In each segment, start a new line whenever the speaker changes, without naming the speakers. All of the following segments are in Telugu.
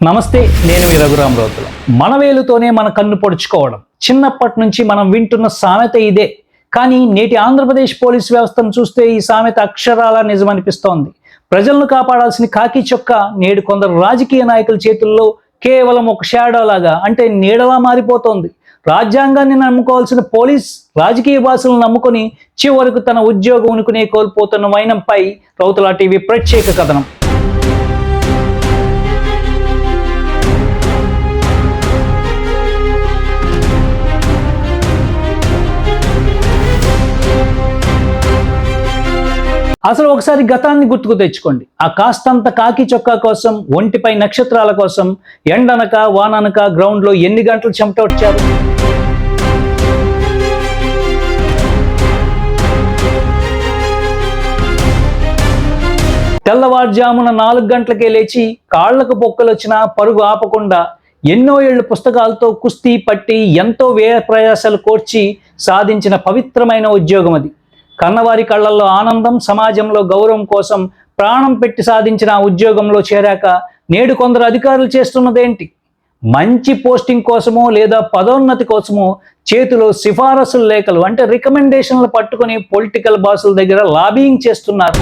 నమస్తే, నేను మీ రఘురామరావుతుల. మన వేలుతోనే మన కన్ను పొడుచుకోవడం చిన్నప్పటి నుంచి మనం వింటున్న సామెత ఇదే. కానీ నేటి ఆంధ్రప్రదేశ్ పోలీస్ వ్యవస్థను చూస్తే ఈ సామెత అక్షరాల నిజమనిపిస్తోంది. ప్రజలను కాపాడాల్సిన కాకి చొక్కా నేడు కొందరు రాజకీయ నాయకుల చేతుల్లో కేవలం ఒక షాడో లాగా, అంటే నీడలా మారిపోతోంది. రాజ్యాంగాన్ని నమ్ముకోవాల్సిన పోలీస్ రాజకీయ భాషలను నమ్ముకొని చివరకు తన ఉద్యోగం ఉనికినే కోల్పోతున్న వైనంపై రౌతుల టీవీ ప్రత్యేక కథనం. అసలు ఒకసారి గతాన్ని గుర్తుకు తెచ్చుకోండి. ఆ కాస్తంత కాకి చొక్కా కోసం, ఒంటిపై నక్షత్రాల కోసం ఎండనక వాననక గ్రౌండ్లో ఎన్ని గంటలు చెమట వచ్చారు. తెల్లవారుజామున 4 గంటలకే లేచి కాళ్లకు పొక్కలు వచ్చినా పరుగు ఆపకుండా ఎన్నో ఏళ్లు పుస్తకాలతో కుస్తీ పట్టి ఎంతో వ్యయ ప్రయాసాలు కోర్చి సాధించిన పవిత్రమైన ఉద్యోగం అది. కన్నవారి కళ్ళల్లో ఆనందం, సమాజంలో గౌరవం కోసం ప్రాణం పెట్టి సాధించిన ఆ ఉద్యోగంలో చేరాక నేడు కొందరు అధికారులు చేస్తున్నదేంటి? మంచి పోస్టింగ్ కోసమో లేదా పదోన్నతి కోసమో చేతిలో సిఫారసుల లేఖలు, అంటే రికమెండేషన్లు పట్టుకుని పొలిటికల్ బాసుల దగ్గర లాబింగ్ చేస్తున్నారు.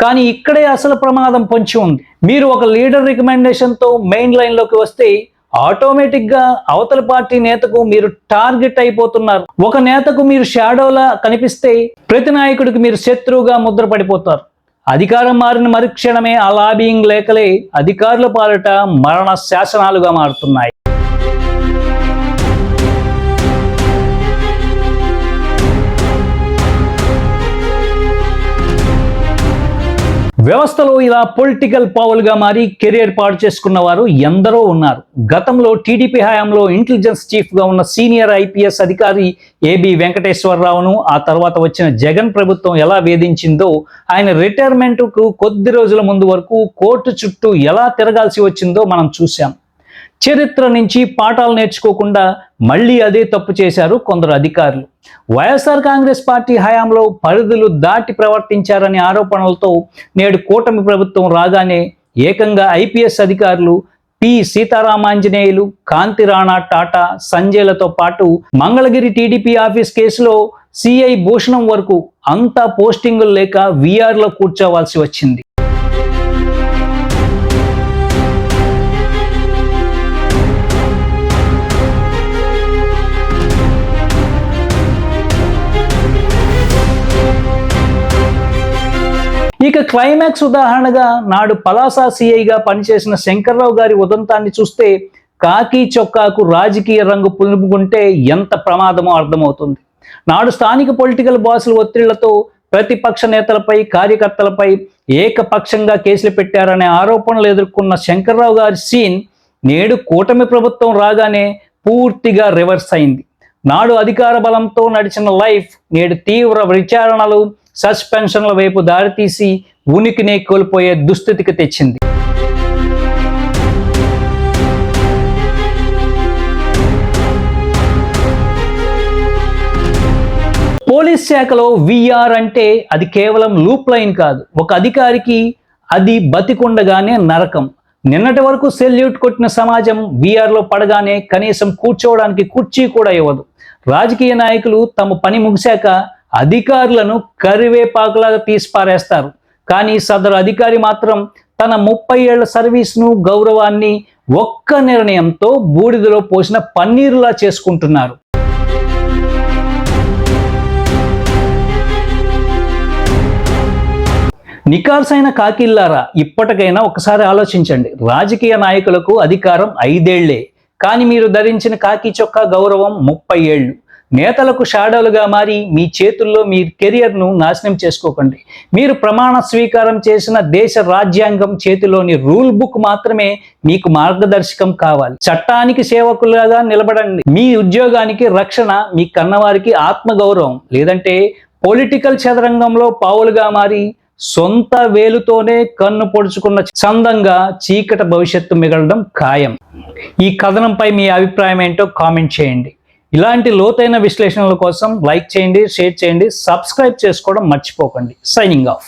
కానీ ఇక్కడే అసలు ప్రమాదం పొంచి ఉంది. మీరు ఒక లీడర్ రికమెండేషన్తో మెయిన్ లైన్లోకి వస్తే ఆటోమేటిక్గా అవతల పార్టీ నేతకు మీరు టార్గెట్ అయిపోతున్నారు. ఒక నేతకు మీరు షాడోలా కనిపిస్తే ప్రతి నాయకుడికి మీరు శత్రువుగా ముద్రపడిపోతారు. అధికారం మారిన మరుక్షణమే ఆ లాబింగ్ లేఖలే అధికారుల పాలిట మరణ శాసనాలుగా మారుతున్నాయి. వ్యవస్థలో ఇలా పొలిటికల్ పావులుగా మారి కెరీర్ పాడు చేసుకున్న వారు ఎందరో ఉన్నారు. గతంలో టీడీపీ హయాంలో ఇంటెలిజెన్స్ చీఫ్గా ఉన్న సీనియర్ ఐపీఎస్ అధికారి ఏబి వెంకటేశ్వరరావును ఆ తర్వాత వచ్చిన జగన్ ప్రభుత్వం ఎలా వేధించిందో, ఆయన రిటైర్మెంట్కు కొద్ది రోజుల ముందు వరకు కోర్టు చుట్టూ ఎలా తిరగాల్సి వచ్చిందో మనం చూసాం. చరిత్ర నుంచి పాఠాలు నేర్చుకోకుండా మళ్ళీ అదే తప్పు చేశారు కొందరు అధికారులు. వైఎస్ఆర్ కాంగ్రెస్ పార్టీ హయాంలో పరిధులు దాటి ప్రవర్తించారనే ఆరోపణలతో నేడు కూటమి ప్రభుత్వం రాగానే ఏకంగా ఐపీఎస్ అధికారులు పి సీతారామాంజనేయులు, కాంతి రాణా టాటా, సంజయ్లతో పాటు మంగళగిరి టీడీపీ ఆఫీస్ కేసులో సిఐ భూషణం వరకు అంతా పోస్టింగులు లేక వీఆర్లో కూర్చోవాల్సి వచ్చింది. ఇక క్లైమాక్స్ ఉదాహరణగా నాడు పలాస సిఐగా పనిచేసిన శంకర్రావు గారి ఉదంతాన్ని చూస్తే కాకి చొక్కాకు రాజకీయ రంగు పులుముకుంటే ఎంత ప్రమాదమో అర్థమవుతుంది. నాడు స్థానిక పొలిటికల్ బాసుల ఒత్తిళ్లతో ప్రతిపక్ష నేతలపై, కార్యకర్తలపై ఏకపక్షంగా కేసులు పెట్టారనే ఆరోపణలు ఎదుర్కొన్న శంకర్రావు గారి సీన్ నేడు కూటమి ప్రభుత్వం రాగానే పూర్తిగా రివర్స్ అయింది. నాడు అధికార బలంతో నడిచిన లైఫ్ నేడు తీవ్ర విచారణలు, సస్పెన్షన్ల వైపు దారితీసి ఉనికినే కోల్పోయే దుస్థితికి తెచ్చింది. పోలీస్ శాఖలో విఆర్ అంటే అది కేవలం లూప్ లైన్ కాదు. ఒక అధికారికి అది బతికుండగానే నరకం. నిన్నటి వరకు సెల్యూట్ కొట్టిన సమాజం విఆర్లో పడగానే కనీసం కూర్చోవడానికి కుర్చీ కూడా ఇవ్వదు. రాజకీయ నాయకులు తమ పని ముగిశాక అధికారులను కరివేపాకులాగా తీసి పారేస్తారు. కానీ సదరు అధికారి మాత్రం తన 30 ఏళ్ల సర్వీస్ను, గౌరవాన్ని ఒక్క నిర్ణయంతో బూడిదలో పోసిన పన్నీరులా చేసుకుంటున్నారు. నికార్సైన కాకిల్లారా, ఇప్పటికైనా ఒకసారి ఆలోచించండి. రాజకీయ నాయకులకు అధికారం 5 ఏళ్లే, కానీ మీరు ధరించిన కాకి చొక్కా గౌరవం 30 ఏళ్లు. నేతలకు షాడోలుగా మారి మీ చేతుల్లో మీ కెరియర్ను నాశనం చేసుకోకండి. మీరు ప్రమాణ స్వీకారం చేసిన దేశ రాజ్యాంగం, చేతిలోని రూల్ బుక్ మాత్రమే మీకు మార్గదర్శకం కావాలి. చట్టానికి సేవకులుగా నిలబడండి. మీ ఉద్యోగానికి రక్షణ, మీ కన్నవారికి ఆత్మగౌరవం. లేదంటే పొలిటికల్ చదరంగంలో పావులుగా మారి సొంత వేలుతోనే కన్ను పొడుచుకున్న చందంగా చీకటి భవిష్యత్తు మిగలడం ఖాయం. ఈ కథనంపై మీ అభిప్రాయం ఏంటో కామెంట్ చేయండి. ఇలాంటి లోతైన విశ్లేషణల కోసం లైక్ చేయండి, షేర్ చేయండి, సబ్స్క్రైబ్ చేసుకోవడం మర్చిపోకండి. Signing off.